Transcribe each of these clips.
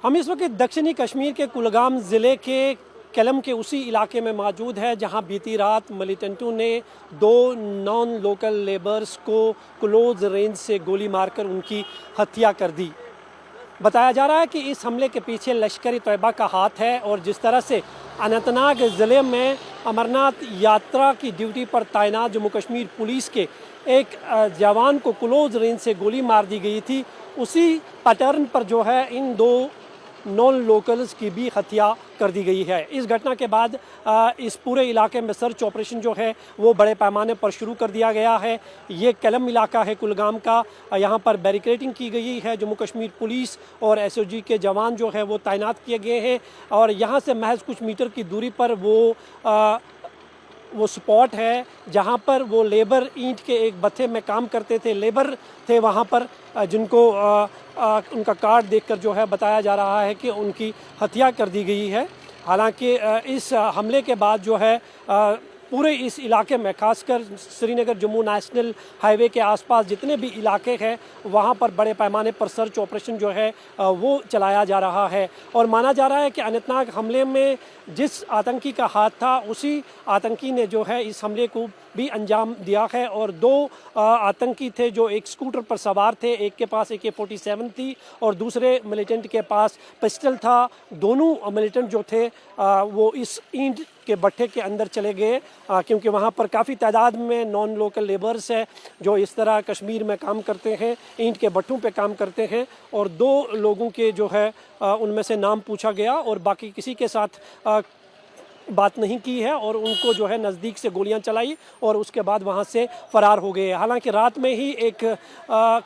हम इस वक्त दक्षिणी कश्मीर के कुलगाम ज़िले के केलम के उसी इलाके में मौजूद है जहां बीती रात मिलिटेंटों ने दो नॉन लोकल लेबर्स को क्लोज रेंज से गोली मारकर उनकी हत्या कर दी। बताया जा रहा है कि इस हमले के पीछे लश्कर-ए तैयबा का हाथ है और जिस तरह से अनंतनाग ज़िले में अमरनाथ यात्रा की ड्यूटी पर तैनात जम्मू कश्मीर पुलिस के एक जवान को क्लोज रेंज से गोली मार दी गई थी, उसी पैटर्न पर जो है इन दो नॉन लोकल्स की भी हत्या कर दी गई है। इस घटना के बाद इस पूरे इलाके में सर्च ऑपरेशन जो है वो बड़े पैमाने पर शुरू कर दिया गया है। ये केलम इलाका है कुलगाम का, यहाँ पर बैरिकेडिंग की गई है। जम्मू कश्मीर पुलिस और एसओजी के जवान जो है वो तैनात किए गए हैं और यहाँ से महज कुछ मीटर की दूरी पर वो स्पॉट है जहाँ पर वो लेबर ईंट के एक बत्थे में काम करते थे। लेबर थे वहाँ पर जिनको उनका कार्ड देखकर जो है बताया जा रहा है कि उनकी हत्या कर दी गई है। हालांकि इस हमले के बाद जो है पूरे इस इलाके में खासकर श्रीनगर जम्मू नेशनल हाईवे के आसपास जितने भी इलाके हैं वहाँ पर बड़े पैमाने पर सर्च ऑपरेशन जो है वो चलाया जा रहा है और माना जा रहा है कि अनंतनाग हमले में जिस आतंकी का हाथ था उसी आतंकी ने जो है इस हमले को भी अंजाम दिया है और दो आतंकी थे जो एक स्कूटर पर सवार थे। एक के पास AK-47 थी और दूसरे मिलिटेंट के पास पिस्टल था। दोनों मिलिटेंट जो थे वो इस ईंट के भट्ठे के अंदर चले गए क्योंकि वहाँ पर काफ़ी तादाद में नॉन लोकल लेबर्स है जो इस तरह कश्मीर में काम करते हैं, ईंट के भट्ठों पे काम करते हैं और दो लोगों के जो है उनमें से नाम पूछा गया और बाकी किसी के साथ बात नहीं की है और उनको जो है नज़दीक से गोलियां चलाई और उसके बाद वहां से फ़रार हो गए। हालांकि रात में ही एक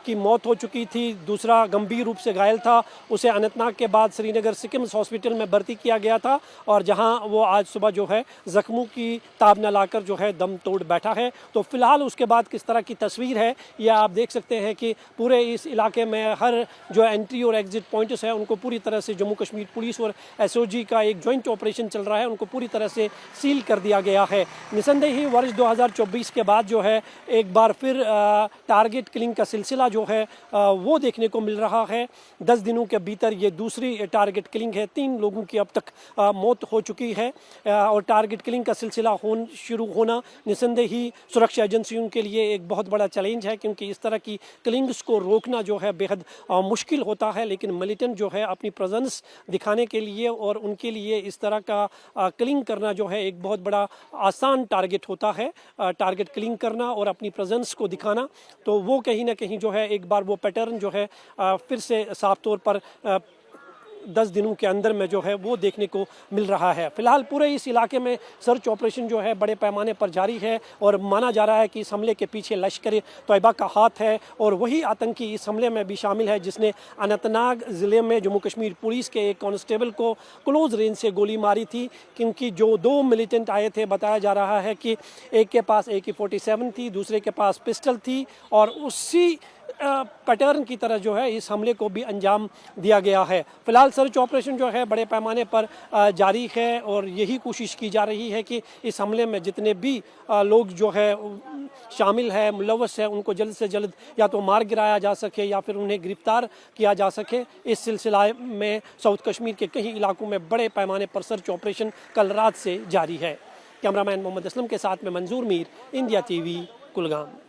की मौत हो चुकी थी, दूसरा गंभीर रूप से घायल था। उसे अनंतनाग के बाद श्रीनगर सिकिम्स हॉस्पिटल में भर्ती किया गया था और जहां वो आज सुबह जो है ज़ख्मों की ताब न लाकर जो है दम तोड़ बैठा है। तो फिलहाल उसके बाद किस तरह की तस्वीर है यह आप देख सकते हैं कि पूरे इस इलाके में हर जो एंट्री और एग्ज़िट पॉइंट्स है उनको पूरी तरह से जम्मू कश्मीर पुलिस और एसओजी का एक जॉइंट ऑपरेशन चल रहा है, उनको पूरी तरह से सील कर दिया गया है। निसंदेह ही वर्ष 2024 के बाद जो है एक बार फिर टारगेट किलिंग का सिलसिला जो है वो देखने को मिल रहा है। 10 दिनों के भीतर ये दूसरी टारगेट किलिंग है। 3 लोगों की अब तक मौत हो चुकी है और टारगेट किलिंग का सिलसिला शुरू होना निसंदेह ही सुरक्षा एजेंसियों के लिए एक बहुत बड़ा चैलेंज है क्योंकि इस तरह की किलिंग्स को रोकना जो है बेहद मुश्किल होता है। लेकिन मिलिटेंट जो है अपनी प्रेजेंस दिखाने के लिए और उनके लिए इस तरह का किलिंग करना जो है एक बहुत बड़ा आसान टारगेट होता है, टारगेट किलिंग करना और अपनी प्रेजेंस को दिखाना। तो वो कहीं ना कहीं जो है एक बार वो पैटर्न जो है फिर से साफ तौर पर 10 दिनों के अंदर में जो है वो देखने को मिल रहा है। फिलहाल पूरे इस इलाके में सर्च ऑपरेशन जो है बड़े पैमाने पर जारी है और माना जा रहा है कि इस हमले के पीछे लश्कर-ए तैयबा का हाथ है और वही आतंकी इस हमले में भी शामिल है जिसने अनंतनाग ज़िले में जम्मू कश्मीर पुलिस के एक कांस्टेबल को क्लोज रेंज से गोली मारी थी। क्योंकि जो दो मिलिटेंट आए थे बताया जा रहा है कि एक के पास AK-47 थी, दूसरे के पास पिस्टल थी और उसी पैटर्न की तरह जो है इस हमले को भी अंजाम दिया गया है। फिलहाल सर्च ऑपरेशन जो है बड़े पैमाने पर जारी है और यही कोशिश की जा रही है कि इस हमले में जितने भी लोग जो है शामिल है, मुलव्वस है, उनको जल्द से जल्द या तो मार गिराया जा सके या फिर उन्हें गिरफ्तार किया जा सके। इस सिलसिला में साउथ कश्मीर के कई इलाकों में बड़े पैमाने पर सर्च ऑपरेशन कल रात से जारी है। कैमरामैन मोहम्मद असलम के साथ में मंजूर मीर, इंडिया TV, कुलगाम।